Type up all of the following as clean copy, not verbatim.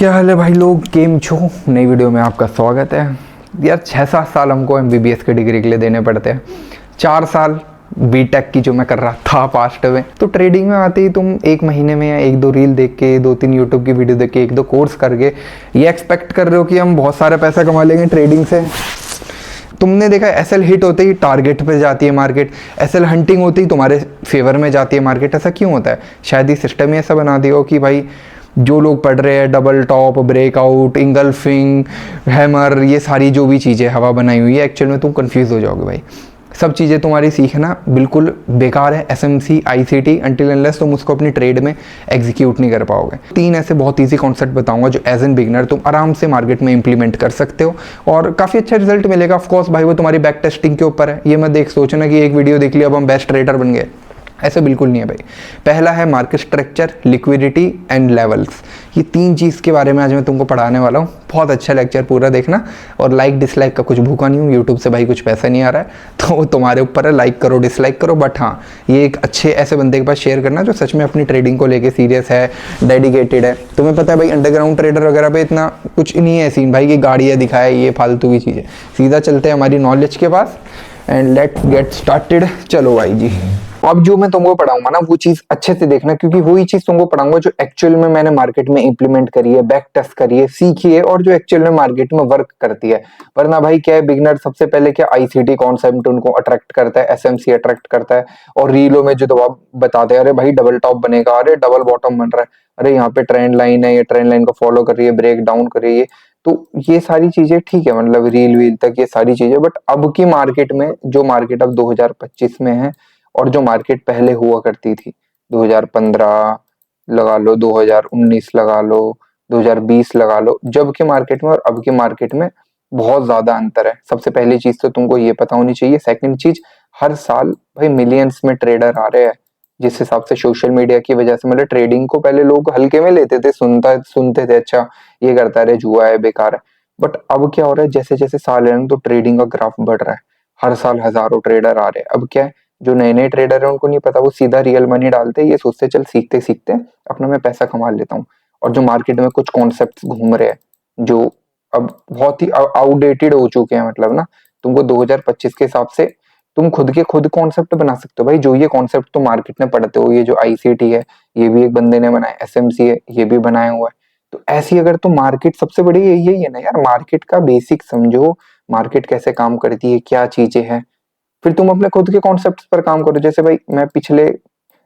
क्या हाल है भाई लोग, गेम छो नई वीडियो में आपका स्वागत है। यार 6-7 साल हमको एमबीबीएस की डिग्री के लिए देने पड़ते हैं। 4 साल बीटेक की जो मैं कर रहा था पास्ट में, तो ट्रेडिंग में आते ही तुम एक महीने में या 1-2 रील देख के, 2-3 यूट्यूब की वीडियो देख के, 1-2 कोर्स करके ये एक्सपेक्ट कर रहे हो कि हम बहुत सारा पैसा कमा लेंगे ट्रेडिंग से। तुमने देखा एसएल हिट होते ही टारगेट पे जाती है मार्केट, एसएल हंटिंग होती ही तुम्हारे फेवर में जाती है मार्केट। ऐसा क्यों होता है? शायद ये सिस्टम ही ऐसा बना दिया हो कि भाई जो लोग पढ़ रहे हैं double top, breakout, engulfing, hammer, ये सारी जो भी चीज़ें हवा बनाई हुई है, एक्चुअल में तुम कंफ्यूज हो जाओगे भाई। सब चीज़ें तुम्हारी सीखना बिल्कुल बेकार है। एसएमसी, आईसीटी, अनटिल अनलेस तुम उसको अपनी ट्रेड में एग्जीक्यूट नहीं कर पाओगे। 3 ऐसे बहुत ईजी कॉन्सेप्ट बताऊंगा जो एज एन बिगनर तुम आराम से मार्केट में इंप्लीमेंट कर सकते हो और काफ़ी अच्छा रिजल्ट मिलेगा। ऑफकोर्स भाई वो तुम्हारी बैक टेस्टिंग के ऊपर है। ये मत देख सोचना कि एक वीडियो देख लिया अब हम बेस्ट ट्रेडर बन गए, ऐसे बिल्कुल नहीं है भाई। पहला है market structure, liquidity and levels. ये 3 चीज़ के बारे में आज मैं तुमको पढ़ाने वाला हूँ। बहुत अच्छा लेक्चर पूरा देखना, और लाइक डिसलाइक का कुछ भूखा नहीं हूँ। यूट्यूब से भाई कुछ पैसा नहीं आ रहा है तो वो तुम्हारे ऊपर है, लाइक करो डिसलाइक करो। बट हाँ, ये एक अच्छे ऐसे बंदे के पास शेयर करना जो सच में अपनी ट्रेडिंग को लेके सीरियस है, डेडिकेटेड है। तुम्हें पता है भाई अंडरग्राउंड ट्रेडर वगैरह पे इतना कुछ नहीं है सीन भाई कि गाड़ियाँ दिखाए, ये फालतू की चीज़ें। सीधा चलते हैं हमारी नॉलेज के पास एंड लेट्स गेट स्टार्टेड। चलो भाई जी, अब जो मैं तुमको पढ़ाऊंगा ना वो चीज अच्छे से देखना, क्योंकि वही चीज तुमको पढ़ाऊंगा जो एक्चुअल में मैंने मार्केट में इंप्लीमेंट करी है, बैक टेस्ट करी है, सीखी है, और जो एक्चुअल में मार्केट में वर्क करती है। वरना भाई क्या है, बिगनर सबसे पहले क्या आईसीटी कॉन्सेप्ट उनको अट्रैक्ट करता है, एसएमसी अट्रैक्ट करता है, और रीलों में जो दबाव बताते हैं, अरे भाई डबल टॉप बनेगा, अरे डबल बॉटम बन रहा है, अरे यहाँ पे ट्रेंड लाइन है, ये ट्रेंड लाइन को फॉलो कर रही है, ब्रेक डाउन कर रही है। तो ये सारी चीजें ठीक है, मतलब रील वील तक ये सारी चीजें। बट अब की मार्केट में, जो मार्केट अब 2025 में है और जो मार्केट पहले हुआ करती थी, 2015 लगा लो, 2019 लगा लो, 2020 लगा लो, जब के मार्केट में और अब के मार्केट में बहुत ज्यादा अंतर है। सबसे पहली चीज तो तुमको ये पता होनी चाहिए। सेकंड चीज, हर साल भाई मिलियंस में ट्रेडर आ रहे हैं। जिस हिसाब से सोशल मीडिया की वजह से, मतलब ट्रेडिंग को पहले लोग हल्के में लेते थे, सुनते थे, अच्छा ये करता है, जुआ है, बेकार है। बट अब क्या हो रहा है, जैसे जैसे साल है तो ट्रेडिंग का ग्राफ बढ़ रहा है। हर साल हजारों ट्रेडर आ रहे हैं। अब क्या है, जो नए नए ट्रेडर है उनको नहीं पता, वो सीधा रियल मनी डालते हैं, ये सोचते चल सीखते सीखते अपना मैं पैसा कमा लेता हूँ। और जो मार्केट में कुछ कॉन्सेप्ट घूम रहे हैं जो अब बहुत ही आउटडेटेड हो चुके हैं, मतलब ना, तुमको 2025 के हिसाब से तुम खुद कॉन्सेप्ट बना सकते हो भाई। जो ये कॉन्सेप्ट तुम मार्केट में पढ़ते हो, ये जो आईसीटी है ये भी एक बंदे ने बनाया, एसएमसी है ये भी बनाया हुआ है। तो ऐसी अगर तुम मार्केट, सबसे बड़ी यही है ना यार, मार्केट का बेसिक समझो, मार्केट कैसे काम करती है, क्या चीजें हैं, फिर तुम अपने खुद के कॉन्सेप्ट पर काम करो। जैसे भाई मैं पिछले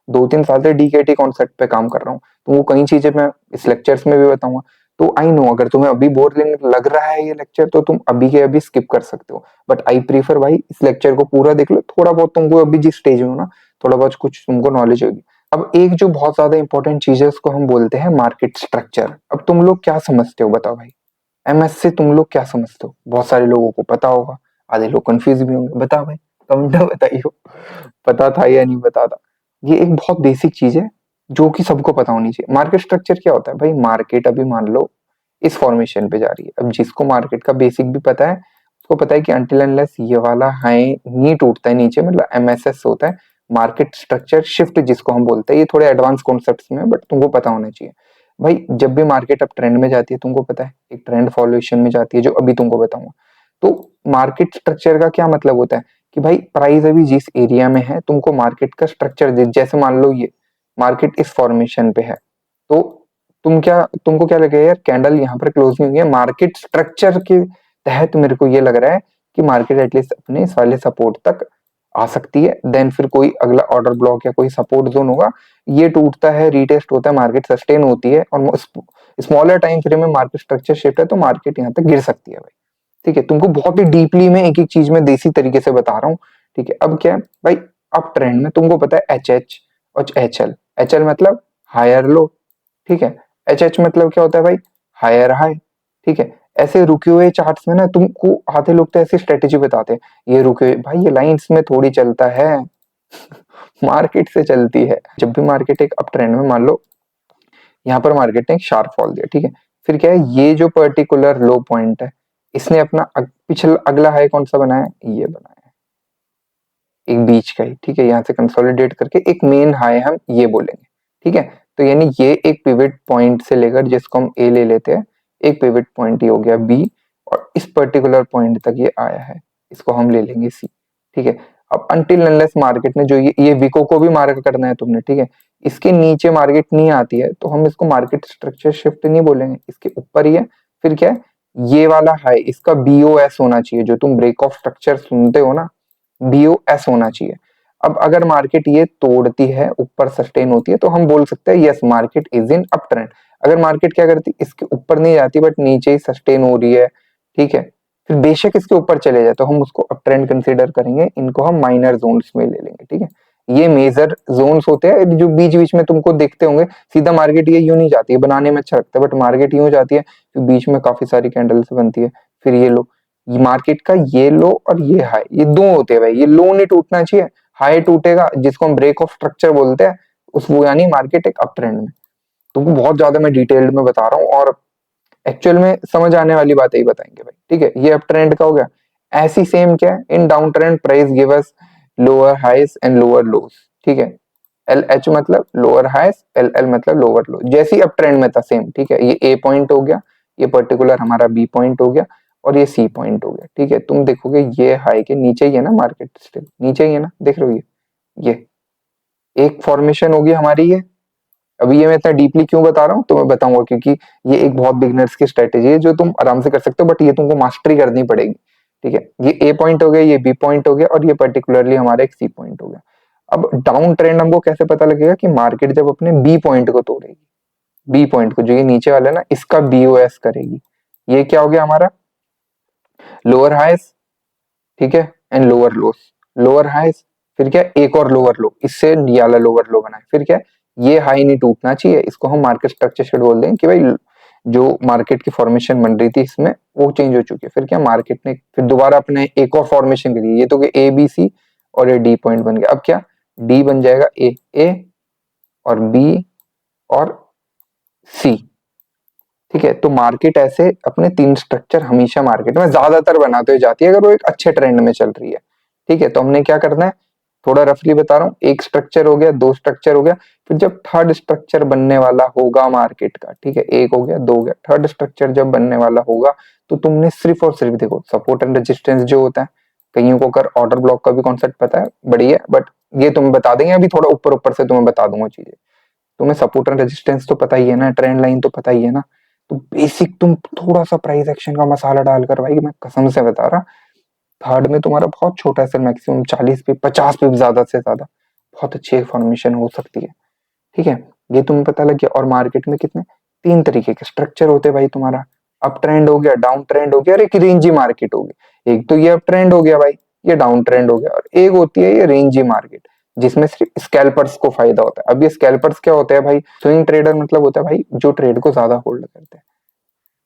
2-3 साल से डीकेटी कॉन्सेप्ट पे काम कर रहा हूँ, तो वो कई चीजें मैं इस लेक्चर्स में भी बताऊंगा। तो आई नो अगर तुम्हें अभी बोरिंग लग रहा है ये लेक्चर, तो तुम अभी के अभी स्किप कर सकते हो। बट आई प्रीफर भाई इस लेक्चर को पूरा देख लो, थोड़ा बहुत तुमको अभी जिस स्टेज में हो ना, थोड़ा बहुत कुछ तुमको नॉलेज होगी। अब एक जो बहुत ज्यादा इंपॉर्टेंट चीज है उसको हम बोलते हैं मार्केट स्ट्रक्चर। अब तुम लोग क्या समझते हो बताओ भाई? एमएस से तुम लोग क्या समझते हो? बहुत सारे लोगों को पता होगा, आधे लोग कंफ्यूज भी होंगे। बताओ भाई, कमेंट में बताइए पता था या नहीं पता था। ये एक बहुत बेसिक चीज है जो कि सबको पता होनी चाहिए। मार्केट स्ट्रक्चर क्या होता है भाई? मार्केट अभी मान लो इस फॉर्मेशन पे जा रही है। अब जिसको मार्केट का बेसिक भी पता है, उसको पता है कि अनटिल अनलेस ये वाला हाई नहीं टूटता है नीचे, मतलब एमएसएस होता है, मार्केट स्ट्रक्चर शिफ्ट जिसको हम बोलते हैं। ये थोड़े एडवांस कॉन्सेप्ट्स में, बट तुमको पता होना चाहिए भाई। जब भी मार्केट अब ट्रेंड में जाती है, तुमको पता है एक ट्रेंड फॉलोएशन में जाती है, जो अभी तुमको बताऊंगा। तो मार्केट स्ट्रक्चर का क्या मतलब होता है कि भाई प्राइस अभी जिस एरिया में है, तुमको मार्केट का स्ट्रक्चर जैसे मान लो ये मार्केट इस फॉर्मेशन पे है, तो तुमको क्या लगेगा यार, कैंडल यहाँ पर क्लोज नहीं हुई है, मार्केट स्ट्रक्चर के तहत मेरे को ये लग रहा है कि मार्केट एटलीस्ट अपने इस वाले सपोर्ट तक आ सकती है। देन फिर कोई अगला ऑर्डर ब्लॉक या कोई सपोर्ट जोन होगा, ये टूटता है, रीटेस्ट होता है, मार्केट सस्टेन होती है, और स्मॉलर टाइम फ्रेम में मार्केट स्ट्रक्चर शिफ्ट है, तो मार्केट यहाँ तक गिर सकती है भाई। ठीक है, तुमको बहुत ही डीपली में एक एक चीज में देसी तरीके से बता रहा हूँ। ठीक है, अब क्या है भाई, अब ट्रेंड में तुमको पता है एच एच और एच एल। एच एल मतलब हायर लो, ठीक है। एच एच मतलब क्या होता है भाई? Higher high. ठीक है, ऐसे रुके हुए चार्ट्स में ना तुमको आधे लोग तो ऐसी स्ट्रेटेजी बताते हैं, ये रुके हुए भाई, ये लाइंस में थोड़ी चलता है मार्केट से चलती है। जब भी मार्केट एक अप ट्रेंड में, मान लो यहाँ पर मार्केट ने एक शार्प फॉल दिया, ठीक है, फिर क्या है, ये जो पर्टिकुलर लो पॉइंट है, इसने अपना पिछला अगला हाई कौन सा बनाया? ये बनाया है, एक बीच का ही। ठीक है, यहाँ से कंसोलिडेट करके एक मेन हाई हम ये बोलेंगे। ठीक है, तो यानी ये एक पिवट पॉइंट से लेकर, जिसको हम ए ले लेते हैं, एक पिवट पॉइंट ये हो गया बी, और इस पर्टिकुलर पॉइंट तक ये आया है, इसको हम ले लेंगे सी। ठीक है, अब अनटिल अनलेस मार्केट ने जो ये विको को भी मार्क करना है तुमने, ठीक है, इसके नीचे मार्केट नहीं आती है तो हम इसको मार्केट स्ट्रक्चर शिफ्ट नहीं बोलेंगे, इसके ऊपर ही है। फिर क्या है, ये वाला हाई इसका बीओएस होना चाहिए, जो तुम ब्रेक ऑफ स्ट्रक्चर सुनते हो ना, बीओएस होना चाहिए। अब अगर मार्केट ये तोड़ती है, ऊपर सस्टेन होती है, तो हम बोल सकते हैं yes market is in up trend. अगर मार्केट क्या करती, इसके ऊपर नहीं जाती बट नीचे ही सस्टेन हो रही है, ठीक है, फिर बेशक इसके ऊपर चले जाए तो हम उसको अप ट्रेंड कंसीडर करेंगे, इनको हम माइनर जोन्स में ले लेंगे। ठीक है, ये मेजर जोन्स होते हैं जो बीच बीच में तुमको देखते होंगे। सीधा मार्केट ये यूं नहीं जाती है, बनाने में अच्छा लगता है, बट मार्केट यूं जाती है, फिर बीच में काफी सारी कैंडल्स बनती है, फिर ये लो, ये मार्केट का ये लो और ये हाई, ये दो होते हैं भाई, ये लो नहीं टूटना चाहिए, हाई टूटेगा जिसको हम ब्रेक ऑफ स्ट्रक्चर बोलते हैं, उस वो यानी मार्केट एक अप ट्रेंड में। तुमको बहुत ज्यादा मैं डिटेल्ड में बता रहा हूँ, और एक्चुअल में समझ आने वाली बातें ही बताएंगे भाई। ठीक है, ये अप ट्रेंड का हो गया। ऐसी सेम क्या है, in down trend price give us lower highs and lower lows. ठीक है, एल एच मतलब लोअर हाइज, एल एल मतलब लोअर लो, जैसी अप ट्रेंड में था सेम। ठीक है, ये ए पॉइंट हो गया, ये पर्टिकुलर हमारा बी पॉइंट हो गया, और ये सी पॉइंट हो गया। ठीक है, तुम देखोगे ये हाई के नीचे ही है ना, मार्केट स्टिल नीचे ही है ना, देख रहे हो ये एक फॉर्मेशन होगी हमारी ये। अभी ये मैं इतना डीपली क्यों बता रहा हूँ तो मैं बताऊंगा, क्योंकि ये एक बहुत बिगनर्स की स्ट्रेटेजी है जो तुम आराम से कर सकते हो, बट ये तुमको मास्टरी करनी पड़ेगी। ठीक है, ये ए पॉइंट हो गया, ये बी पॉइंट हो गया, और ये पर्टिकुलरली हमारा एक सी पॉइंट हो गया। अब डाउन ट्रेंड हमको कैसे पता लगेगा कि मार्केट जब अपने बी पॉइंट को तोड़ेगी, बी पॉइंट को जो ये नीचे वाला है ना, इसका बीओएस करेगी। ये क्या हो गया हमारा, लोअर हाइस, ठीक है, एंड लोअर लोस, लोअर हाइस, फिर क्या एक और लोअर लो, इससे ये वाला लोअर लो बना है, फिर क्या ये हाई नहीं टूटना चाहिए, इसको हम मार्केट स्ट्रक्चर शेड बोल देंगे कि भाई जो मार्केट की फॉर्मेशन बन रही थी इसमें वो चेंज हो चुकी है। फिर क्या मार्केट ने फिर दोबारा अपने एक और फॉर्मेशन करी, ये तो ए बी सी और ये डी पॉइंट बन गया। अब क्या डी बन जाएगा ए, ए और बी और सी। ठीक है, तो मार्केट ऐसे अपने तीन स्ट्रक्चर हमेशा मार्केट में ज्यादातर बनाते हुए जाती है अगर वो एक अच्छे ट्रेंड में चल रही है। ठीक है, तो हमने क्या करना है, थोड़ा रफली बता रहा हूँ, एक स्ट्रक्चर हो गया, दो स्ट्रक्चर हो गया, फिर जब थर्ड स्ट्रक्चर बनने वाला होगा मार्केट का, ठीक है, एक हो गया, दो हो गया, थर्ड स्ट्रक्चर जब बनने वाला होगा तो तुमने सिर्फ और सिर्फ देखो सपोर्ट एंड रेजिस्टेंस जो होता है, कईयों को अगर ऑर्डर ब्लॉक का भी कॉन्सेप्ट पता है बढ़िया, बट ये तुम्हें बता देंगे, अभी थोड़ा ऊपर ऊपर से तुम्हें बता दूंगा चीजें। तुम्हें सपोर्ट एंड रेजिस्टेंस तो पता ही है ना, ट्रेंड लाइन तो पता ही है ना, तो बेसिक तुम थोड़ा सा प्राइस एक्शन का मसाला डालकर, भाई मैं कसम से बता रहा, थर्ड में तुम्हारा बहुत छोटा सा मैक्सिमम 40 पे 50 पे ज्यादा से ज्यादा बहुत अच्छी फॉर्मेशन हो सकती है। ठीक है, ये तुम्हें पता लग गया। और मार्केट में कितने तीन तरीके के स्ट्रक्चर होते हैं भाई तुम्हारा, अप ट्रेंड हो गया, डाउन ट्रेंड हो गया, और एक रेंजी मार्केट हो गई। एक तो ये अप ट्रेंड हो गया भाई, ये डाउन ट्रेंड हो गया, और एक होती है ये रेंजी मार्केट जिसमें सिर्फ स्कैल्पर्स को फायदा होता है। अब ये स्कैल्पर्स क्या होते हैं भाई, स्विंग ट्रेडर मतलब होता है भाई जो ट्रेड को ज्यादा होल्ड करते हैं।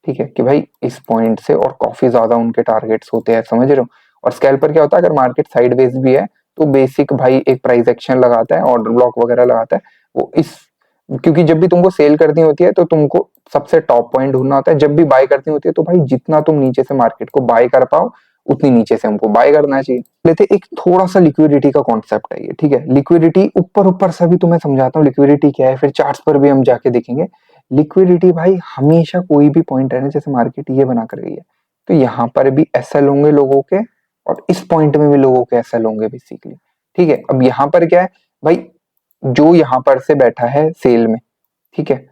ठीक है, कि भाई इस पॉइंट से और काफी ज्यादा उनके टारगेट्स होते हैं, समझ रहे हो। और स्कैल्पर क्या होता है, अगर मार्केट साइडवेज भी है तो बेसिक भाई एक प्राइस एक्शन लगाता है, ऑर्डर ब्लॉक वगैरह लगाता है वो इस, क्योंकि जब भी तुमको सेल करनी होती है तो तुमको सबसे टॉप पॉइंट ढूंढना होता है, जब भी बाय करनी होती है तो भाई जितना तुम नीचे से मार्केट को बाय कर पाओ उतनी नीचे से हमको बाय करना चाहिए। लेते एक थोड़ा सा लिक्विडिटी का कॉन्सेप्ट है ये। ठीक है, लिक्विडिटी ऊपर ऊपर से भी तुम्हें समझाता हूँ लिक्विडिटी क्या है, फिर चार्ट्स पर भी हम जाके देखेंगे। लिक्विडिटी भाई हमेशा कोई भी पॉइंट है ना, जैसे मार्केट ये बना कर गई है तो यहाँ पर भी एसएल होंगे लोगों के, और इस पॉइंट में भी लोगों के एसएल होंगे बेसिकली। ठीक है, अब यहाँ पर क्या है भाई, जो यहाँ पर से बैठा है सेल में, ठीक है,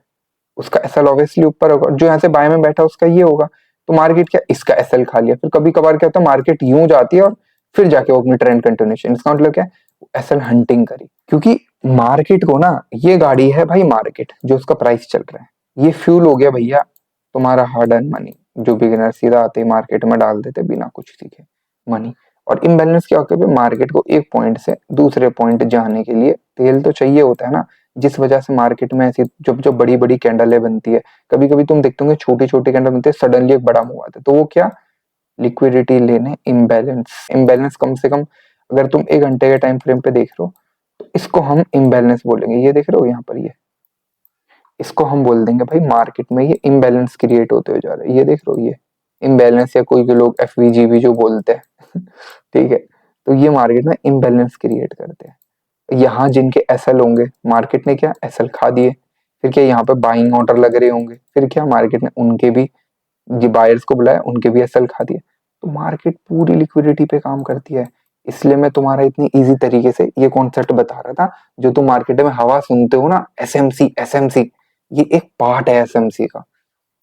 उसका एसएल ऑब्वियसली ऊपर होगा, जो यहाँ से बाय में बैठा उसका ये होगा, तो मार्केट क्या इसका एसएल खा लिया। फिर कभी कभार क्या होता है मार्केट यूं जाती है और फिर जाके वो अपनी ट्रेंड कंटिन्यूएशन, इसका मतलब क्या है एसएल हंटिंग करी, क्योंकि मार्केट को ना, ये गाड़ी है भाई मार्केट जो उसका प्राइस चल रहा है, ये फ्यूल हो गया भैया तुम्हारा हार्ड अर्न मनी, जो बिगिनर सीधा आते मार्केट में डाल देते बिना कुछ सीखे मनी। और इम्बैलेंस क्या होता है, मार्केट को एक पॉइंट से दूसरे पॉइंट जाने के लिए तेल तो चाहिए होता है ना, जिस वजह से मार्केट में ऐसी जब जब बड़ी बड़ी कैंडलें बनती है, कभी कभी तुम देखते होंगे छोटी छोटी कैंडल बनती है, सडनली एक बड़ा मूव आता है, तो वो क्या लिक्विडिटी लेने इम्बैलेंस। इम्बैलेंस कम से कम अगर तुम एक घंटे के टाइम फ्रेम पे देख रहे हो तो इसको हम इम्बैलेंस बोलेंगे। ये देख रहे हो यहाँ पर, ये इसको हम बोल देंगे भाई मार्केट में ये इम्बैलेंस क्रिएट होते हुए जा रहा है, ये देख रहे हो ये इम्बैलेंस, या कोई लोग एफवीजी भी जो बोलते हैं ठीक है, तो ये मार्केट में इम्बैलेंस क्रिएट करते हैं। यहाँ जिनके एसएल होंगे, मार्केट ने क्या एसएल खा दिए, फिर क्या यहाँ पे बाइंग ऑर्डर लग रहे होंगे, फिर क्या मार्केट ने उनके भी ये बायर्स को बुलाया, उनके भी एसएल खा दिए। तो मार्केट पूरी लिक्विडिटी पे काम करती है। इसलिए मैं तुम्हारा इतनी इजी तरीके से ये कॉन्सेप्ट बता रहा था। जो तुम मार्केट में हवा सुनते हो ना, एसएमसी एसएमसी, ये एक पार्ट है एसएमसी का,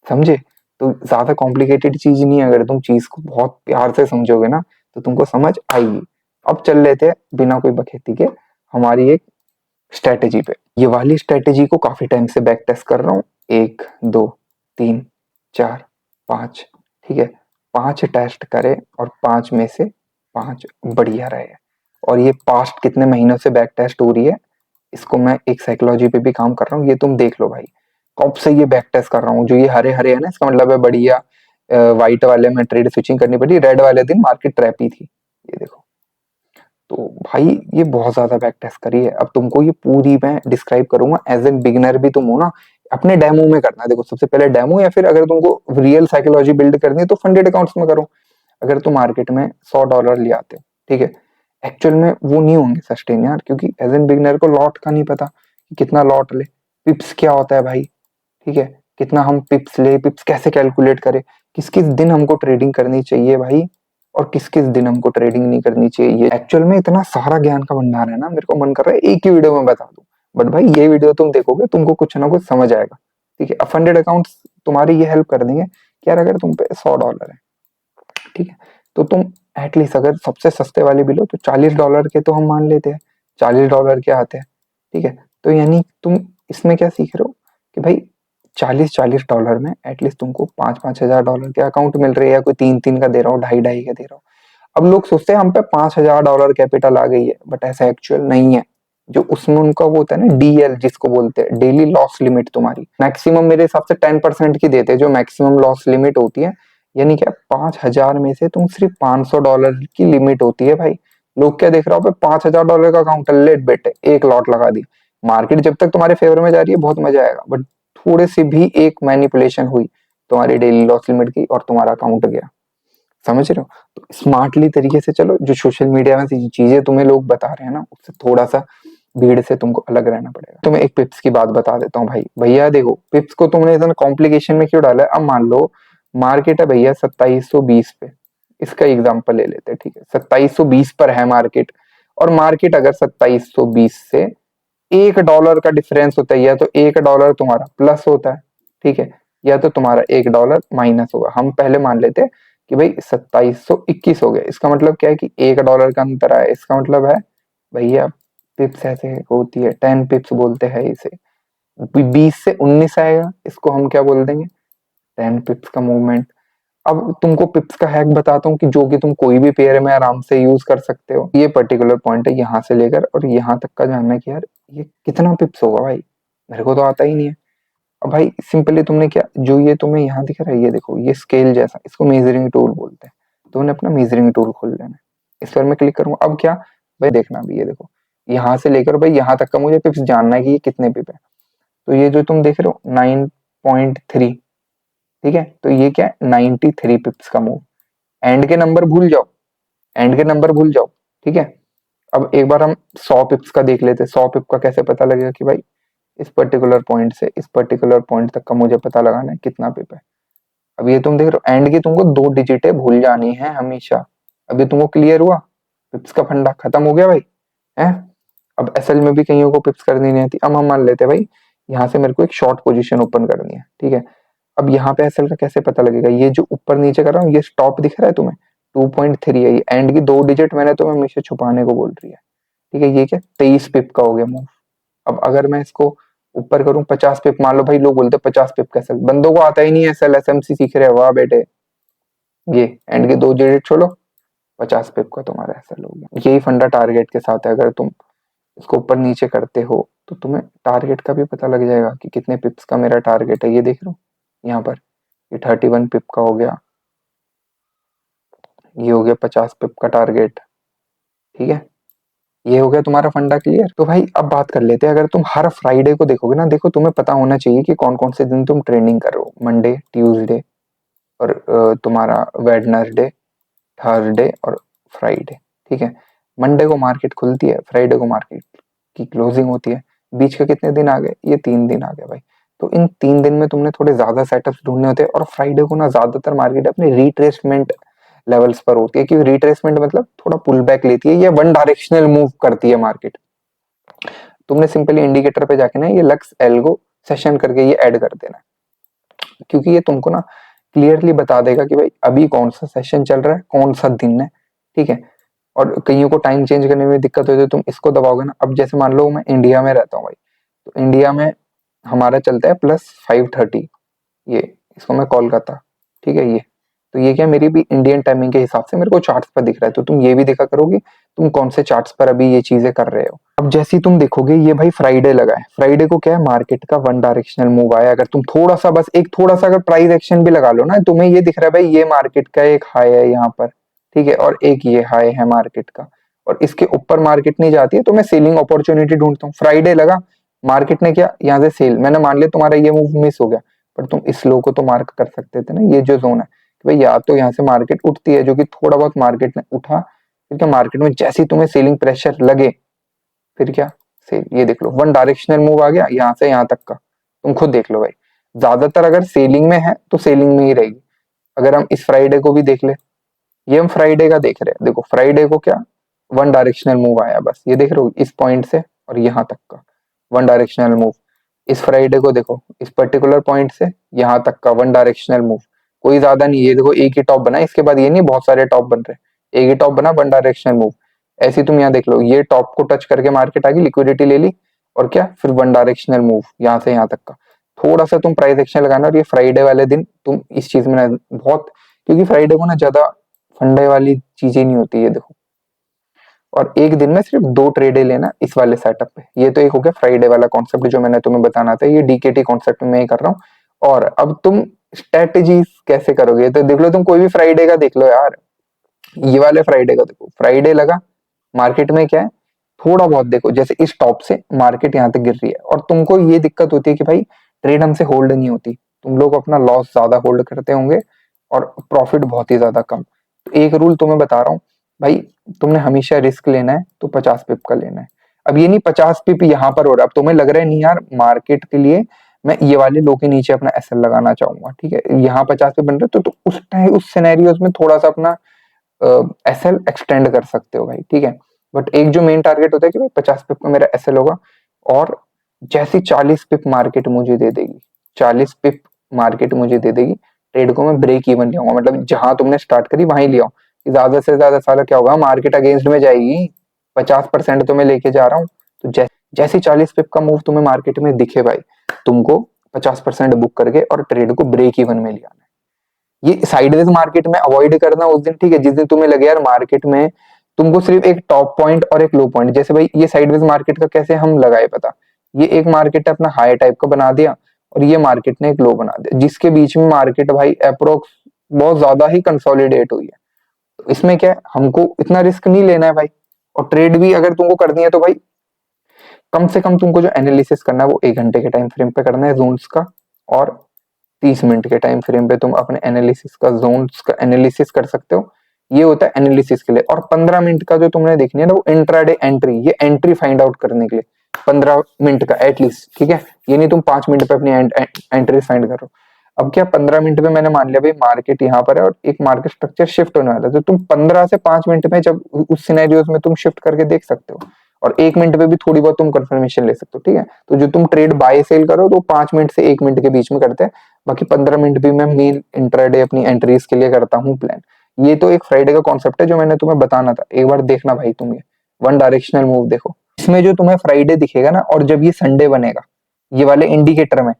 समझे? तो ज्यादा कॉम्प्लिकेटेड चीज नहीं है, अगर तुम चीज को बहुत प्यार से समझोगे ना तो तुमको समझ आएगी। अब चल लेते हैं बिना कोई बखेती के हमारी एक स्ट्रेटेजी पे। ये वाली स्ट्रेटेजी को काफी टाइम से बैक टेस्ट कर रहा हूँ, 1 2 3 4 5, ठीक है। 5 टेस्ट करे और 5 में से 5 बढ़िया रहे। और ये पास्ट कितने महीनों से बैक टेस्ट हो रही है, इसको मैं एक साइकोलॉजी पे भी काम कर रहा हूँ, ये तुम देख लो भाई। कब से ये बैक टेस्ट कर रहा हूँ, जो ये हरे हरे है ना, इसका मतलब है बढ़िया। व्हाइट वाले में ट्रेड स्विचिंग करनी पड़ी, रेड वाले दिन मार्केट ट्रैप ही थी, ये देखो। तो भाई ये बहुत ज्यादा बैक टेस्ट करी है। अब तुमको ये पूरी मैं डिस्क्राइब करूंगा, एज एन बिगिनर भी तुम हो ना, अपने डेमो में करना है। देखो सबसे पहले डेमो, या फिर अगर तुमको रियल साइकोलॉजी बिल्ड करनी है तो फंडेड अकाउंट्स में करो। अगर तुम मार्केट में $100 ले आते हो, ठीक है, एक्चुअल में वो नहीं होंगे सस्टेन यार, क्योंकि एज एन बिगिनर को लॉट का नहीं पता कि कितना लॉट ले, पिप्स क्या होता है भाई, ठीक है, कितना हम पिप्स ले, पिप्स कैसे कैलकुलेट करें, किस किस दिन हमको ट्रेडिंग करनी चाहिए भाई, और किस किस दिन हमको ट्रेडिंग नहीं करनी चाहिए। ये एक्चुअल में इतना सारा ज्ञान का भंडार है ना, मेरे को मन कर रहा है एक ही वीडियो में बता दूं। बट भाई ये वीडियो तुम देखोगे तुमको कुछ ना कुछ समझ आएगा, ठीक है। फंडेड अकाउंट्स तुम्हारी ये हेल्प कर देंगे कि यार अगर तुम पे $100 है, ठीक है, तो तुम एटलीस्ट अगर सबसे सस्ते वाले भी लो तो $40 के तो हम मान लेते हैं, $40 के आते हैं, ठीक है। तो यानी तुम इसमें क्या सीख रहे हो कि भाई 40 $40 में एटलीस्ट तुमको 5 5 हजार डॉलर के अकाउंट मिल रही है, कोई 3 3 का दे रहा हो, 2.5 2.5 का दे रहा हो। अब लोग सोचते हैं हम पे $5 हजार कैपिटल आ गई है, बट ऐसा एक्चुअल नहीं है। जो उसमें उनका वो होता है ना, डीएल जिसको बोलते हैं, डेली लॉस लिमिट, तुम्हारी मैक्सिमम मेरे हिसाब से 10% की देते हैं, जो मैक्सिमम लॉस लिमिट होती है। यानी क्या, 5 हजार में से तुम सिर्फ $500 की लिमिट होती है भाई। लोग क्या देख रहा हो, $5 हजार का अकाउंट लेट बेटे, एक लॉट लगा दी। मार्केट जब तक तुम्हारे फेवर में जा रही है बहुत मजा आएगा, बट थोड़े सी भी एक मैनिपुलेशन हुई तुम्हारी डेली लॉस लिमिट की और तुम्हारा अकाउंट गया, समझ रहे हो? तो स्मार्टली तरीके से चलो। जो सोशल मीडिया में से चीजें तुम्हें लोग बता रहे हैं ना, उससे थोड़ा सा भीड़ से तुमको अलग रहना पड़ेगा। तुम्हें एक पिप्स की बात बता देता हूँ भाई। भैया देखो, पिप्स को तुमने इतना कॉम्प्लिकेशन में क्यों डाला है? अब मान लो मार्केट है भैया 2720 पे, इसका एग्जांपल ले लेते हैं, ठीक है, 2720 पर है मार्केट। और मार्केट अगर 2720 से $1 का डिफरेंस होता है, या तो $1 तुम्हारा प्लस होता है, ठीक है, या तो तुम्हारा $1 माइनस होगा। हम पहले मान लेते हैं कि भाई 2721 हो गया, इसका मतलब क्या है कि $1 का अंतर आया। इसका मतलब है भैया, पिप्स ऐसे होती है, 10 पिप्स बोलते हैं इसे। 20 से 19 आएगा, इसको हम क्या बोल देंगे, 10 पिप्स का मूवमेंट। अब तुमको पिप्स का हैक बताता हूँ कि जो कि तुम कोई भी पेयर में आराम से यूज कर सकते हो। ये पर्टिकुलर पॉइंट है, यहाँ से लेकर और यहाँ तक का जानना है कि यार ये कितना पिप्स होगा भाई, मेरे को तो आता ही नहीं है। अब भाई सिंपली तुमने क्या, जो ये तुम्हें यहाँ दिख रहा है, ये देखो, ये स्केल जैसा, इसको मेजरिंग टूल बोलते हैं। तुमने अपना मेजरिंग टूल खोल लेना है, इस पर मैं क्लिक करूंगा। अब क्या भाई, देखना भी, ये देखो, यहाँ से लेकर भाई यहाँ तक का मुझे पिप्स जानना है कि ये कितने पिप है। तो ये जो तुम देख रहे हो 9.3, ठीक है, तो ये क्या है, 93 पिप्स का मूव। एंड के नंबर भूल जाओ, एंड के नंबर भूल जाओ, ठीक है। अब एक बार हम 100 पिप्स का देख लेते हैं। 100 पिप का कैसे पता लगेगा कि भाई इस पर्टिकुलर पॉइंट से इस पर्टिकुलर पॉइंट तक का मुझे पता लगाना है कितना पिप है। अब ये तुम देख रहे हो, एंड की तुमको 2 डिजिटें भूल जानी है हमेशा। अब ये तुमको क्लियर हुआ, पिप्स का फंडा खत्म हो गया भाई, है। अब एसएल में भी कईयों को पिप्स करनी नहीं आती। अब हम मान लेते हैं भाई, यहाँ से मेरे को एक शॉर्ट पोजीशन ओपन करनी है, ठीक है। अब यहाँ पे एसएल का कैसे पता लगेगा, ये जो ऊपर नीचे कर रहा हूँ, ये स्टॉप दिख रहा है तुम्हें, 2.3 है, ये एंड की 2 डिजिट मैंने तुम्हें हमेशा छुपाने को बोल रही है, ठीक है। ये क्या, 23 पिप का हो गया मूव। अब अगर मैं इसको ऊपर करूं 50 पिप, मान लो भाई लोग बोलते 50 पिप कैसे, बंदों को आता ही नहीं है एसएल एसएमसी सीख रहे हैं, वाह बेटे। ये एंड के 2 डिजिट छोड़ो, 50 पिप का तुम्हारा एसएल हो गया। यही फंडा टारगेट के साथ है, अगर तुम इसको ऊपर नीचे करते हो तो तुम्हें टारगेट का भी पता लग जाएगा कि कितने पिप्स का मेरा टारगेट है। ये देख रहे हो यहाँ पर, ये 31 पिप का हो गया, ये हो गया 50 पिप का टारगेट, ठीक है। ये हो गया तुम्हारा फंडा क्लियर। तो भाई अब बात कर लेते हैं, अगर तुम हर फ्राइडे को देखोगे ना, देखो तुम्हें पता होना चाहिए कि कौन कौन से दिन तुम ट्रेडिंग कर रहे हो, मंडे, ट्यूसडे और तुम्हारा वेडनेसडे, थर्सडे और फ्राइडे, ठीक है। मंडे को मार्केट खुलती है, फ्राइडे को मार्केट की क्लोजिंग होती है। बीच के कितने दिन आ गए, ये 3 दिन आ गए भाई। तो इन 3 दिन में तुमने थोड़े ज्यादा सेटअप्स ढूंढने होते हैं। और फ्राइडे को ना ज्यादातर मार्केट अपने रिट्रेसमेंट लेवल्स पर होती है, क्योंकि रिट्रेसमेंट मतलब थोड़ा पुल बैक लेती है, ये वन डायरेक्शनल मूव करती है मार्केट। तुमने सिंपली इंडिकेटर पे जाके ना ये लक्स एल्गो सेशन करके ये ऐड कर देना, क्योंकि ये तुमको ना क्लियरली बता देगा कि भाई अभी कौन सा सेशन चल रहा है, कौन सा दिन है, ठीक है। और कईयों को टाइम चेंज करने में दिक्कत होती है, तुम इसको दबाओगे ना। अब जैसे मान लो मैं इंडिया में रहता हूँ भाई, तो इंडिया में हमारा चलता है +5:30, ये इसको मैं कोलकाता, ठीक है। ये तो ये क्या मेरी भी इंडियन टाइमिंग के हिसाब से मेरे को चार्ट्स पर दिख रहा है। तो तुम ये भी देखा करोगे तुम कौन से चार्ट्स पर अभी ये चीजें कर रहे हो। अब जैसे ही तुम देखोगे ये भाई फ्राइडे लगा है, फ्राइडे को क्या है मार्केट का वन डायरेक्शनल मूव आया। अगर तुम थोड़ा सा बस एक थोड़ा सा अगर प्राइस एक्शन भी लगा लो ना, तुम्हें ये दिख रहा है भाई ये मार्केट का एक हाई है यहाँ पर, ठीक है, और एक ये हाई है मार्केट का, और इसके ऊपर मार्केट नहीं जाती है, तो मैं सेलिंग अपॉर्चुनिटी ढूंढता हूँ। फ्राइडे लगा, मार्केट ने क्या यहाँ से सेल, मैंने मान लिया तुम्हारा ये मूव मिस हो गया, पर तुम इस लो को तो मार्क कर सकते थे ना, ये जो जोन है कि भाई या तो यहाँ से मार्केट उठती है, जो कि थोड़ा बहुत मार्केट ने उठा, फिर क्या मार्केट में जैसे ही तुम्हें सेलिंग प्रेशर लगे, फिर क्या सेल, ये देख लो वन डायरेक्शनल मूव आ गया यहाँ से यहाँ तक का, तुम खुद देख लो भाई। ज्यादातर अगर सेलिंग में है तो सेलिंग में ही रहेगी। अगर हम इस फ्राइडे को भी देख ले, ये हम फ्राइडे का देख रहे हैं, देखो फ्राइडे को क्या वन डायरेक्शनल मूव आया, बस ये देख रहे हो इस पॉइंट से और यहाँ तक का वन डायरेक्शनल मूव। इस फ्राइडे को देखो इस पर्टिकुलर पॉइंट से यहाँ तक का वन डायरेक्शनल मूव, कोई ज्यादा नहीं, ये देखो एक ही टॉप बना, इसके बाद ये नहीं बहुत सारे टॉप बन रहे, एक ही टॉप बना वन डायरेक्शनल मूव। ऐसे तुम यहाँ देख लो ये टॉप को टच करके मार्केट आ गई, लिक्विडिटी ले ली, और क्या फिर वन डायरेक्शनल मूव यहाँ से यहाँ तक का। थोड़ा सा तुम प्राइस एक्शन लगाना, और ये फ्राइडे वाले दिन तुम इस चीज में ना बहुत, क्योंकि फ्राइडे को ना ज्यादा फंडे वाली चीजें नहीं होती है देखो। और एक दिन में सिर्फ 2 ट्रेडे लेना इस वाले सेटअप पे। ये तो एक हो गया फ्राइडे वाला कॉन्सेप्ट जो मैंने तुम्हें बताना था, ये डीकेटी कॉन्सेप्ट में मैं ही कर रहा हूँ। और अब तुम स्ट्रेटेजीज कैसे करोगे, तो देख लो तुम कोई भी फ्राइडे का देख लो यार, ये वाले फ्राइडे का देखो, फ्राइडे लगा, मार्केट में क्या है थोड़ा बहुत देखो, जैसे इस टॉप से मार्केट यहाँ तक गिर रही है, और तुमको ये दिक्कत होती है कि भाई ट्रेड हमसे होल्ड नहीं होती, तुम लोग अपना लॉस ज्यादा होल्ड करते होंगे और प्रॉफिट बहुत ही ज्यादा कम। तो एक रूल तुम्हें बता रहा हूँ भाई, तुमने हमेशा रिस्क लेना है तो 50 पिप का लेना है। अब ये नहीं 50 पिप यहाँ पर हो रहा है, अब तुम्हें लग रहा है नहीं यार मार्केट के लिए मैं ये वाले लो के नीचे अपना एसएल लगाना चाहूंगा, ठीक है, यहाँ 50 पिप बन रहा है, तो उस टाइम उस सिनेरियोज में थोड़ा सा अपना एसएल एक्सटेंड कर सकते हो भाई, ठीक है। बट एक जो मेन टारगेट होता है कि भाई 50 पिप का मेरा एसएल होगा, और जैसी 40 पिप मार्केट मुझे दे देगी, 40 पिप मार्केट मुझे दे देगी, ट्रेड को मैं ब्रेक इवन ले आऊंगा, मतलब जहां तुमने स्टार्ट करी वहीं ले आओ। ज्यादा से ज्यादा साला क्या होगा, मार्केट अगेंस्ट में जाएगी, 50% तो मैं लेके जा रहा हूँ, तो जैसी 40 पिप का मूव तुम्हें मार्केट में दिखे भाई, तुमको 50% बुक करके और ट्रेड को ब्रेक इवन में ले आना है। ये साइडवेज मार्केट में अवॉइड करना उस दिन, ठीक है, जिस दिन तुम्हें लगे यार मार्केट में तुमको सिर्फ एक टॉप पॉइंट और एक लो पॉइंट, जैसे भाई ये साइडवेज मार्केट का कैसे हम लगाए पता, ये एक मार्केट अपना हाई टाइप का बना दिया, और ये मार्केट ने एक लो बना दिया, जिसके बीच में मार्केट भाई अप्रोक्स बहुत ज्यादा ही कंसोलिडेट हुई है। तो इसमें क्या है हमको इतना रिस्क नहीं लेना है भाई, और ट्रेड भी अगर तुमको करनी है तो भाई कम से कम तुमको जो एनालिसिस करना है वो 1 घंटे के टाइम फ्रेम पे करना है जोन्स का, और 30 मिनट के टाइम फ्रेम पे तुम अपने एनालिसिस का जोन्स का एनालिसिस कर सकते हो। ये होता है एनालिसिस के लिए। और 15 मिनट का जो तुमने देखनी है ना वो इंट्राडे एंट्री, ये एंट्री फाइंड आउट करने के लिए 15 मिनट का एटलीस्ट, ठीक है। ये नहीं तुम 5 मिनट पे अपनी एंट्री फाइंड करो। अब क्या 15 मिनट पे मैंने मान लिया भाई मार्केट यहाँ पर है और एक मार्केट स्ट्रक्चर शिफ्ट होने वाला है, तो तुम 15 से 5 मिनट में जब उस सिनेरियोज में तुम शिफ्ट करके देख सकते हो, और 1 मिनट पे भी थोड़ी बहुत तुम कंफर्मेशन ले सकते हो, ठीक है। तो जो तुम ट्रेड बाय सेल करो तो 5 मिनट से 1 मिनट के बीच में करते हैं, बाकी 15 मिनट भी मैं मेन इंट्राडे अपनी एंट्रीज के लिए करता हूँ प्लान। ये तो एक फ्राइडे का कॉन्सेप्ट है जो मैंने तुम्हें बताना था, एक बार देखना भाई तुम ये वन डायरेक्शनल मूव देखो। इसमें जो तुम्हें फ्राइडे दिखेगा ना, और जब ये संडे बनेगा ये वाले इंडिकेटर में,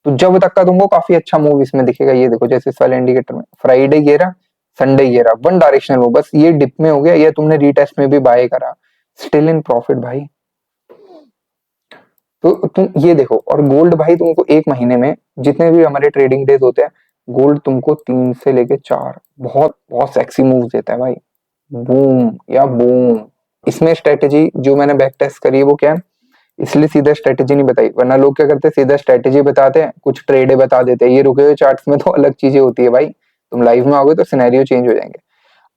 तो जब तक का तुमको काफी अच्छा मूव इसमें दिखेगा। ये देखो जैसे इस वाले इंडिकेटर में फ्राइडे ये रहा, संडे ये रहा, वन डायरेक्शनल मूव, बस ये डिप में हो गया, या तुमने रीटेस्ट में भी बाय करा, स्टिल इन प्रॉफिट भाई। तो तुम ये देखो, और गोल्ड भाई तुमको 1 महीने में जितने भी हमारे ट्रेडिंग डेज होते हैं, गोल्ड तुमको 3 से लेके 4 बहुत बहुत सेक्सी मूव देता है भाई, बूम या बूम। इसमें स्ट्रेटेजी जो मैंने बैक टेस्ट करी है वो क्या है, इसलिए सीधा स्ट्रेटेजी नहीं बताई, वरना लोग क्या करते हैं सीधा स्ट्रेटेजी बताते हैं, कुछ ट्रेडे बता देते हैं, ये रुके हुए चार्ट्स में तो अलग चीजें होती है भाई, तुम लाइव में आओगे तो सिनेरियो चेंज हो जाएंगे।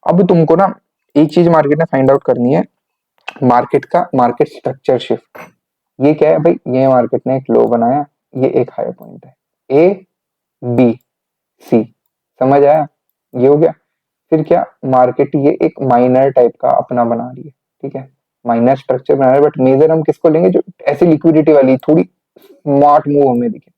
अब तुमको ना एक चीज मार्केट में फाइंड आउट करनी है, मार्केट का मार्केट स्ट्रक्चर शिफ्ट। ये क्या है भाई, ये मार्केट ने एक लो बनाया, ये एक हाई पॉइंट है, ए बी सी, समझ आया, ये हो गया। फिर क्या, मार्केट ये एक माइनर टाइप का अपना बना रही है, ठीक है, माइनर स्ट्रक्चर बना रहा है, बट मेजर हम किसको लेंगे, जो ऐसी लिक्विडिटी वाली थोड़ी स्मार्ट मूव हमें दिखे।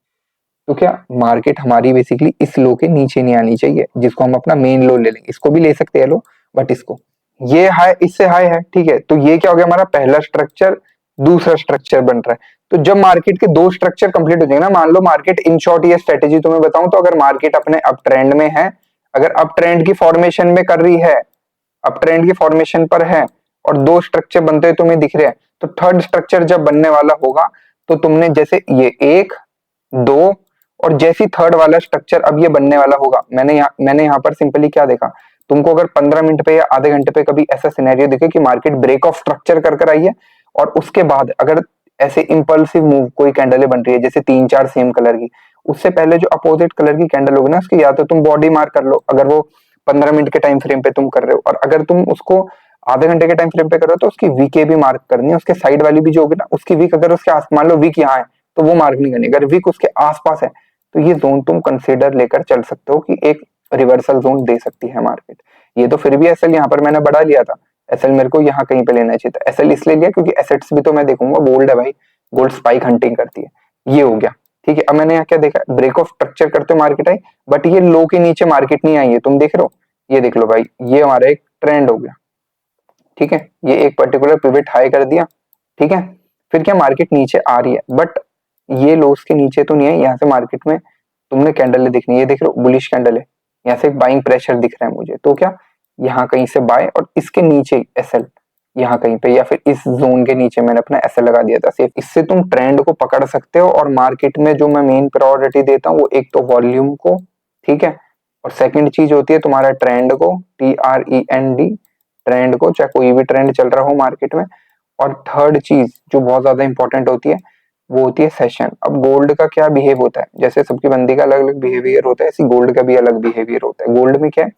तो क्या, मार्केट हमारी बेसिकली इस लो के नीचे नहीं आनी चाहिए, जिसको हम अपना मेन लो ले लेंगे, इसको भी ले सकते हैं लो, बट इसको, ये हाई इससे हाई है, ठीक है, तो ये क्या हो गया हमारा पहला स्ट्रक्चर, दूसरा स्ट्रक्चर बन रहा है। तो जब मार्केट के दो स्ट्रक्चर कंप्लीट हो जाएंगे ना, मान लो मार्केट, इन शॉर्ट ये स्ट्रेटेजी तुम्हें बताऊं तो, अगर मार्केट अपने अप ट्रेंड में है, अगर अप ट्रेंड की फॉर्मेशन में कर रही है, अप ट्रेंड की फॉर्मेशन पर है, और दो स्ट्रक्चर बनते हुए तुम्हें दिख रहे हैं, तो थर्ड स्ट्रक्चर जब बनने वाला होगा, तो तुमने जैसे ये एक, दो, और जैसी थर्ड वाला स्ट्रक्चर अब ये बनने वाला होगा, मैंने यहाँ पर सिंपली क्या देखा, तुमको अगर 15 मिनट पे या आधे घंटे पे कभी ऐसा सिनेरियो दिखे कि मार्केट ब्रेक ऑफ स्ट्रक्चर कर कर आई है, और उसके बाद अगर ऐसे इंपल्सिव मूव कोई कैंडल बन रही है, जैसे 3-4 सेम कलर की, उससे पहले जो अपोजिट कलर की कैंडल होगी ना, उसकी या तो तुम बॉडी मार्क कर लो, अगर वो 15 मिनट के टाइम फ्रेम पे तुम कर रहे हो, और अगर तुम उसको आधे घंटे के टाइम फ्रेम पे कर रहे हो, तो उसकी वीके भी मार्क करनी है, उसके साइड वाली भी जो होगी ना, उसकी वीक अगर उसके आस, मान लो वीक यहाँ है, तो वो मार्क नहीं करनी, अगर वीक उसके आसपास है, तो ये जोन तुम कंसिडर लेकर चल सकते हो कि एक रिवर्सल जोन दे सकती है मार्केट। ये तो फिर भी एसएल यहाँ पर मैंने बढ़ा लिया था, एसएल मेरे को यहाँ कहीं पे लेना चाहिए था, एसएल इसलिए लिया क्योंकि एसेट्स भी तो मैं देखूंगा, गोल्ड है भाई, गोल्ड स्पाइक हंटिंग करती है, ये हो गया, ठीक है। अब मैंने यहाँ क्या देखा, ब्रेक ऑफ स्ट्रक्चर करते मार्केट आई, बट ये लो के नीचे मार्केट नहीं आई है, तुम देख रहे हो, ये देख लो भाई, ये हमारा एक ट्रेंड हो गया, ठीक है, ये एक पर्टिकुलर पिवट हाई कर दिया, ठीक है। फिर क्या, मार्केट नीचे आ रही है, बट ये लोस के नीचे तो नहीं है, यहाँ से मार्केट में तुमने कैंडल दिखनी है, ये देख रहे हो बुलिश कैंडल है, यहाँ से बाइंग प्रेशर दिख रहा है मुझे, तो क्या, यहाँ कहीं से बाय, और इसके नीचे एसएल, यहाँ कहीं पे, या फिर इस जोन के नीचे मैंने अपना एसएल लगा दिया था सेफ, इससे तुम ट्रेंड को पकड़ सकते हो। और मार्केट में जो मैं मेन प्रायोरिटी देता हूँ, वो एक तो वॉल्यूम को, ठीक है, और सेकंड चीज होती है तुम्हारा ट्रेंड को, TREND, ट्रेंड को, चाहे कोई भी ट्रेंड चल रहा हो मार्केट में। और थर्ड चीज जो बहुत ज्यादा इंपॉर्टेंट होती है, वो होती है सेशन। अब गोल्ड का क्या बिहेव होता है, जैसे सबकी बंदी का अलग अलग बिहेवियर होता है, ऐसी गोल्ड का भी अलग बिहेवियर होता है। गोल्ड में क्या है,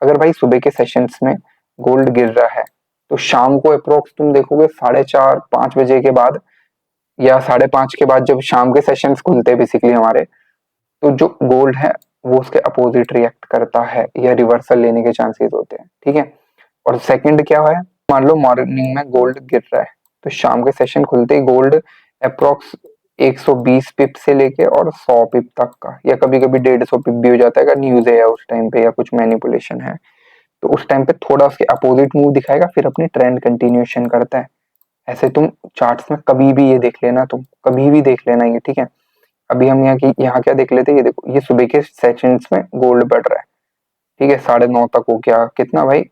अगर भाई सुबह के सेशंस में गोल्ड गिर रहा है, तो शाम को अप्रोक्स तुम देखोगे 4:30-5 बजे के बाद, या 5:30 के बाद, जब शाम के सेशंस खुलते हैं बेसिकली हमारे, तो जो गोल्ड है वो उसके अपोजिट रिएक्ट करता है, या रिवर्सल लेने के चांसेस होते हैं, ठीक है। और सेकंड क्या है, मान लो मॉर्निंग में गोल्ड गिर रहा है, तो शाम के सेशन खुलते ही गोल्ड अप्रोक्स 120 पिप से लेके और 100 पिप तक का, या कभी कभी 150 पिप भी हो जाता है, अगर न्यूज है उस टाइम पे, या कुछ मैनिपुलेशन है, तो उस टाइम पे थोड़ा उसके अपोजिट मूव दिखाएगा, फिर अपनी ट्रेंड कंटिन्यूएशन करता है। ऐसे तुम चार्ट्स में कभी भी ये देख लेना, तुम कभी भी देख लेना ये, ठीक है। अभी हम यहाँ क्या देख लेते हैं, ये देखो, ये सुबह के सेशंस में गोल्ड बढ़ रहा है, ठीक है, 9:30 तक हो गया, कितना भाई,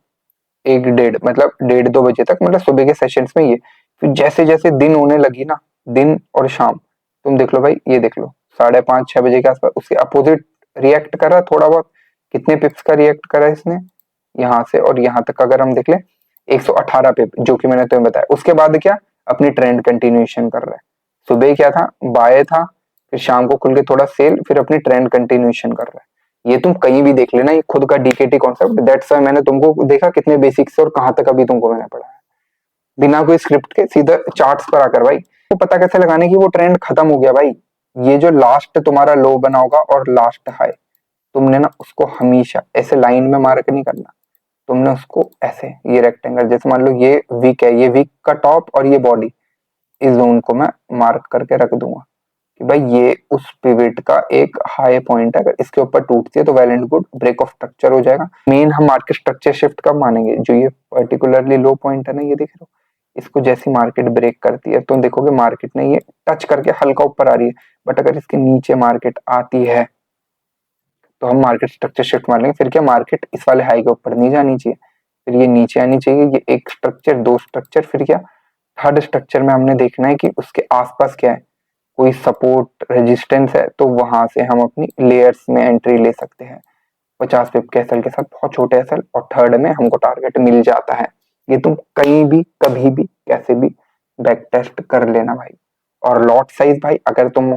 1 डेढ़, मतलब 1:30-2 बजे तक, मतलब सुबह के सेशंस में ये। फिर जैसे जैसे दिन होने लगी ना, दिन और शाम, तुम देख लो भाई, ये देख लो, 5:30-6 बजे के आसपास उसके अपोजिट रिएक्ट कर रहा है थोड़ा बहुत, कितने पिप्स का रिएक्ट करा है इसने, यहाँ से और यहाँ तक अगर हम देख ले, 118 पिप, जो कि मैंने तुम्हें बताया। उसके बाद क्या, अपनी ट्रेंड कंटिन्यूएशन कर रहा है। सुबह क्या था, बाय था, फिर शाम को खुल के थोड़ा सेल, फिर अपनी ट्रेंड कंटिन्यूएशन कर रहा है। ये तुम कहीं भी देख लेना, ये खुद का डीकेटी कॉन्सेप्ट, दैट्स व्हाई मैंने तुमको देखा कितने बेसिक्स से और कहां तक अभी तुमको मैंने पढ़ा है, बिना कोई स्क्रिप्ट के सीधा चार्ट्स पर आकर भाई। तो पता कैसे लगाने की वो ट्रेंड खत्म हो गया भाई, ये जो लास्ट तुम्हारा लो बना होगा और लास्ट हाई, तुमने ना उसको हमेशा ऐसे लाइन में मार्क नहीं करना, तुमने उसको ऐसे, ये रेक्टेंगल, जैसे मान लो ये वीक है, ये वीक का टॉप और ये बॉडी, इस जोन को मैं मार्क करके रख दूंगा कि भाई ये उस पिवट का एक हाई पॉइंट है, अगर इसके ऊपर टूटती है तो well and good, break of structure हो जाएगा। मेन हम मार्केट स्ट्रक्चर शिफ्ट कब मानेंगे, जो ये पर्टिकुलरली लो पॉइंट है ना, ये देख रहे हो, इसको जैसी मार्केट ब्रेक करती है, तो देखोगे मार्केट ने ये टच करके हल्का ऊपर आ रही है, बट अगर इसके नीचे मार्केट आती है, तो हम मार्केट स्ट्रक्चर शिफ्ट मान लेंगे। फिर क्या, मार्केट इस वाले हाई के ऊपर नहीं जानी चाहिए, फिर ये नीचे आनी चाहिए, ये एक स्ट्रक्चर, दो स्ट्रक्चर, फिर क्या, थर्ड स्ट्रक्चर में हमने देखना है कि उसके आसपास क्या है, कोई सपोर्ट रेजिस्टेंस है, तो वहां से हम अपनी लेयर्स में एंट्री ले सकते हैं 50 पिप के एसएल के साथ, बहुत छोटे एसएल, और थर्ड में हमको टारगेट मिल जाता है। ये तुम कहीं भी कभी भी कैसे भी बैक टेस्ट कर लेना भाई। और लॉट साइज भाई, अगर तुम,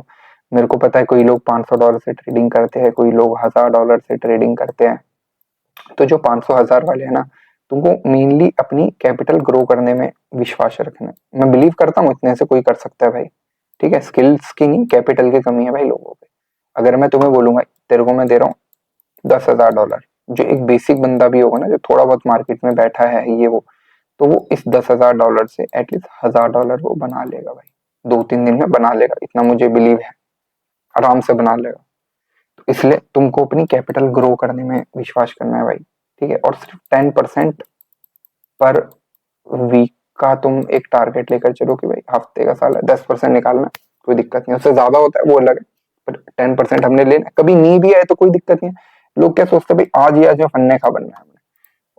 मेरे को पता है कोई लोग $500 से ट्रेडिंग करते हैं, कोई लोग $1000 से ट्रेडिंग करते हैं, तो जो 500 1000 वाले है ना, तुमको मेनली अपनी कैपिटल ग्रो करने में विश्वास रखना है। मैं बिलीव करता हूँ इतने से कोई कर सकता है भाई, ठीक है। स्किल्स की नहीं, कैपिटल की कमी है भाई लोगों पे। अगर मैं तुम्हें बोलूंगा तेरे को मैं दे रहा हूँ $10,000, जो एक बेसिक बंदा भी होगा ना, जो थोड़ा बहुत मार्केट में बैठा है ये वो, तो वो इस $10,000 से एटलीस्ट $1,000 वो बना लेगा भाई, 2-3 दिन में बना लेगा, इतना मुझे बिलीव है, आराम से बना लेगा। तो इसलिए तुमको अपनी कैपिटल ग्रो करने में विश्वास करना है भाई, ठीक है। और सिर्फ 10% पर वीक का तुम एक टारगेट लेकर चलो कि भाई हफ्ते का साल है 10% निकालना, कोई दिक्कत नहीं। उससे ज्यादा होता है वो अलग है, पर 10% हमने लेना। कभी नहीं भी आए तो कोई दिक्कत नहीं है। लोग क्या सोचते हैं भाई आज ही आज में फन्ने खा बनना है,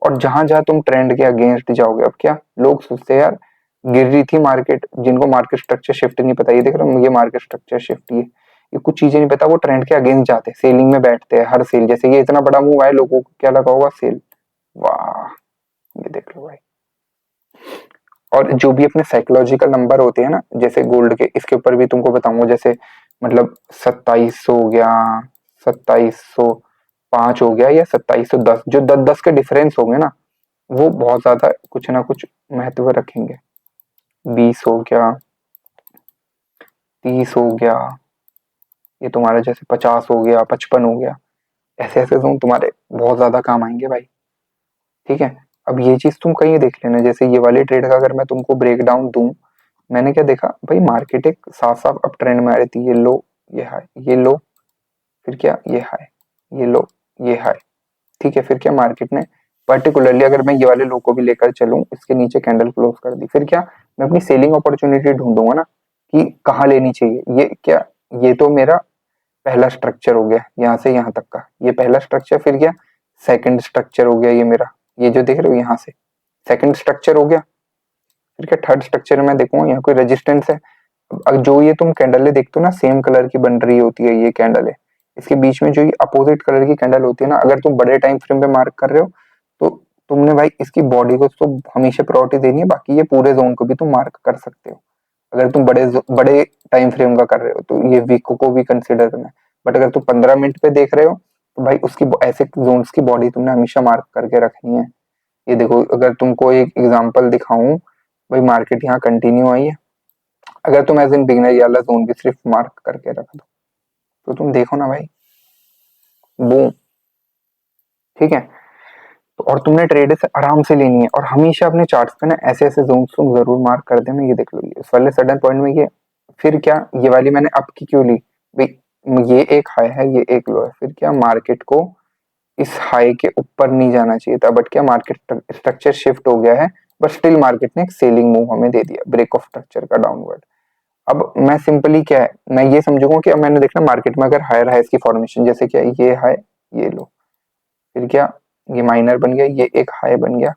और जहां जहां तुम ट्रेंड के अगेंस्ट जाओगे, अब क्या लोग सोचते हैं यार गिर रही थी मार्केट, जिनको मार्केट स्ट्रक्चर शिफ्ट नहीं पता, ये देख रहे हो ये मार्केट स्ट्रक्चर शिफ्ट, ये कुछ चीजें नहीं पता, वो ट्रेंड के अगेंस्ट जाते हैं, सेलिंग में बैठते हैं हर सेल। जैसे ये इतना बड़ा मूव आया, लोगों को क्या लगा होगा सेल, वाह ये देख लो भाई। और जो भी अपने साइकोलॉजिकल नंबर होते हैं ना, जैसे गोल्ड के, इसके ऊपर भी तुमको बताऊंगा, जैसे मतलब 2700 हो गया, 2705 हो गया, या 2710, जो 10-10 के डिफरेंस होंगे ना, वो बहुत ज्यादा कुछ ना कुछ महत्व रखेंगे। 20 हो गया, 30 हो गया, ये तुम्हारे जैसे 50 हो गया, 55 हो गया, ऐसे ऐसे जोन तुम्हारे बहुत ज्यादा काम आएंगे भाई, ठीक है। अब ये चीज तुम कहीं देख लेना, जैसे ये वाली ट्रेड का अगर मैं तुमको ब्रेक डाउन दूं, मैंने क्या देखा भाई, मार्केट एक साफ साफ अप ट्रेंड में आ रही थी, ये लो ये हाई, ये लो फिर क्या ये हाई, ये लो ये हाई, ठीक है। फिर क्या मार्केट ने पर्टिकुलरली, अगर मैं ये वाले लो को भी लेकर चलूं, इसके नीचे कैंडल क्लोज कर दी, फिर क्या मैं अपनी सेलिंग अपॉर्चुनिटी ढूंढूंगा ना कि कहाँ लेनी चाहिए। ये क्या, ये तो मेरा पहला स्ट्रक्चर हो गया, यहाँ से यहाँ तक का ये पहला स्ट्रक्चर। फिर क्या सेकंड स्ट्रक्चर हो गया ये मेरा, ये जो देख रहे हो यहाँ से सेकंड स्ट्रक्चर हो गया। फिर क्या थर्ड स्ट्रक्चर में देखूंगा यहाँ कोई रेजिस्टेंस है। अब जो ये तुम कैंडल देखते हो ना, सेम कलर की बन रही होती है ये कैंडल है, इसके बीच में जो ये अपोजिट कलर की कैंडल होती है ना, अगर तुम बड़े टाइम फ्रेम पे मार्क कर रहे हो तो तुमने भाई इसकी बॉडी को तो हमेशा प्रायोरिटी देनी है, बाकी ये पूरे जोन को भी तुम मार्क कर सकते हो। अगर तुम बड़े टाइम फ्रेम का कर रहे हो तो ये वीक को भी कंसिडर करना है, बट अगर तुम 15 मिनट पे देख रहे हो तो भाई उसकी ऐसे जोन्स की बॉडी तुमने हमेशा मार्क करके रखनी है। ये देखो अगर तुमको एक एग्जांपल दिखाऊं, भाई मार्केट यहाँ कंटिन्यू आई है, अगर तुम एज इन बिगनर ये वाला जोन भी सिर्फ मार्क करके रख दो तो तुम देखो ना भाई, बूम, ठीक है। तो और तुमने ट्रेड से आराम से लेनी है, और हमेशा अपने चार्ट्स पे ना ऐसे ऐसे जोन तुम जरूर मार्क कर देना। ये देख लो इस वाले सडन पॉइंट में ये, फिर क्या ये वाली मैंने अप की क्यों ली भाई, ये एक हाई है ये एक लो है, फिर क्या मार्केट को इस हाई के ऊपर नहीं जाना चाहिए था, बट क्या मार्केट स्ट्रक्चर शिफ्ट हो गया है, बट स्टिल मार्केट ने एक सेलिंग मूव हमें दे दिया, ब्रेक ऑफ स्ट्रक्चर का डाउनवर्ड। अब मैं सिंपली क्या है, मैं ये समझूंगा कि अब मैंने देखना मार्केट में अगर हायर हाई की फॉर्मेशन, जैसे क्या ये हाई ये लो, फिर क्या ये माइनर बन गया, ये एक हाई बन गया,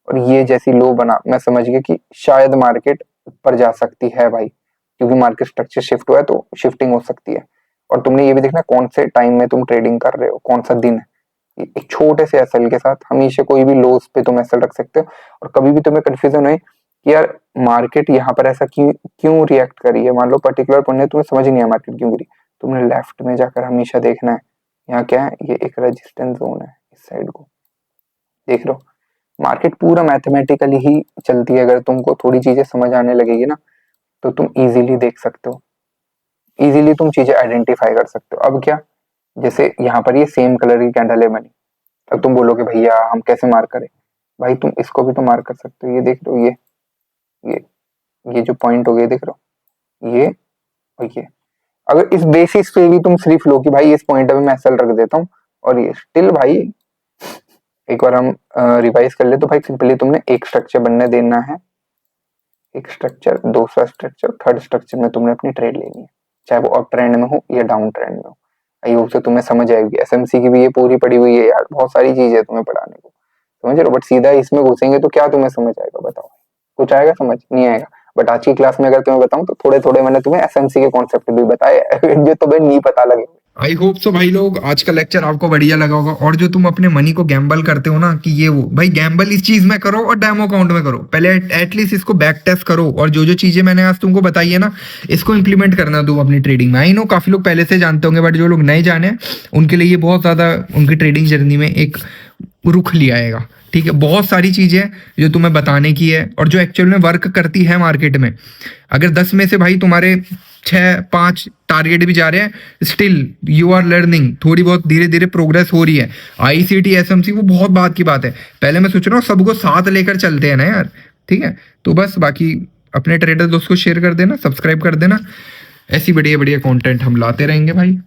और ये जैसी लो बना, मैं समझ गया कि शायद मार्केट ऊपर जा सकती है भाई, क्योंकि मार्केट स्ट्रक्चर शिफ्ट हुआ है तो शिफ्टिंग हो सकती है। और तुमने ये भी देखना कौन से टाइम में तुम ट्रेडिंग कर रहे हो, कौन सा दिन है। एक छोटे से एसएल के साथ हमेशा कोई भी लोस पे तुम एसएल रख सकते हो, और कभी भी तुम्हें कंफ्यूजन है कि यार मार्केट यहाँ पर ऐसा क्यों क्यों रिएक्ट करी है, मान लो पर्टिकुलर पॉइंट है तुम्हें समझ नहीं आया मार्केट क्यों गिरी, तुमने लेफ्ट में जाकर हमेशा देखना है यहाँ क्या है, ये एक रेजिस्टेंस जोन है, इस साइड को देख लो। मार्केट पूरा मैथमेटिकली ही चलती है, अगर तुमको थोड़ी चीजें समझ आने लगेगी ना तो तुम इजीली देख सकते हो, इजीली तुम चीजें आइडेंटिफाई कर सकते हो। अब क्या, जैसे यहाँ पर ये सेम कलर की कैंडल है बनी, अब तुम बोलोगे भैया हम कैसे मार्क करें, भाई तुम इसको भी तो मार्क कर सकते हो, ये देख लो ये ये जो पॉइंट हो गए देख लो ये और ये, अगर इस बेसिस पे भी तुम सिर्फ लो कि भाई इस पॉइंट पे मैं एसएल रख देता हूँ, और ये स्टिल भाई एक बार हम रिवाइज कर ले तो भाई सिंपली तुमने एक स्ट्रक्चर बनने देना है, एक स्ट्रक्चर, दूसरा स्ट्रक्चर, थर्ड स्ट्रक्चर में तुमने अपनी ट्रेड लेनी है, चाहे वो अप ट्रेंड में हो या डाउन ट्रेंड में हो। आई होप से तुम्हें समझ आएगी, एसएमसी की भी ये पूरी पड़ी हुई है यार, बहुत सारी चीजें तुम्हें पढ़ाने को, समझ रहे हो, बट सीधा इसमें घुसेंगे तो क्या तुम्हें समझ आएगा बताओ, कुछ आएगा समझ नहीं आएगा। बट आज की क्लास में अगर तुम्हें बताऊं तो थोड़े थोड़े मैंने तुम्हें एसएमसी के कॉन्सेप्ट भी बताए जो तुम्हें नहीं पता लगे। आई होप सो भाई लोग आज का लेक्चर आपको बढ़िया लगा होगा। और जो तुम अपने मनी को गैम्बल करते हो ना कि ये वो, भाई गैम्बल इस चीज में करो और डेमो अकाउंट में करो, पहले एटलीस्ट इसको बैक टेस्ट करो, और जो जो चीजें मैंने आज तुमको बताई है ना इसको इंप्लीमेंट करना दो अपनी ट्रेडिंग में। आई नो काफी लोग पहले से जानते होंगे, बट जो लोग नए जाने उनके लिए ये बहुत ज्यादा उनकी ट्रेडिंग जर्नी में एक रुख लिया आएगा। ठीक है, बहुत सारी चीजें हैं जो तुम्हें बताने की है और जो एक्चुअल में वर्क करती है मार्केट में। अगर 10 में से भाई तुम्हारे 6-5 टारगेट भी जा रहे हैं, स्टिल यू आर लर्निंग, थोड़ी बहुत धीरे धीरे प्रोग्रेस हो रही है। आईसीटी एसएमसी वो बहुत बात की बात है। पहले मैं सोच रहा हूँ सबको साथ लेकर चलते हैं ना यार। ठीक है, तो बस बाकी अपने ट्रेडर दोस्त को शेयर कर देना, सब्सक्राइब कर देना। ऐसी बढ़िया बढ़िया कंटेंट हम लाते रहेंगे भाई।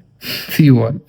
सी यू ऑल।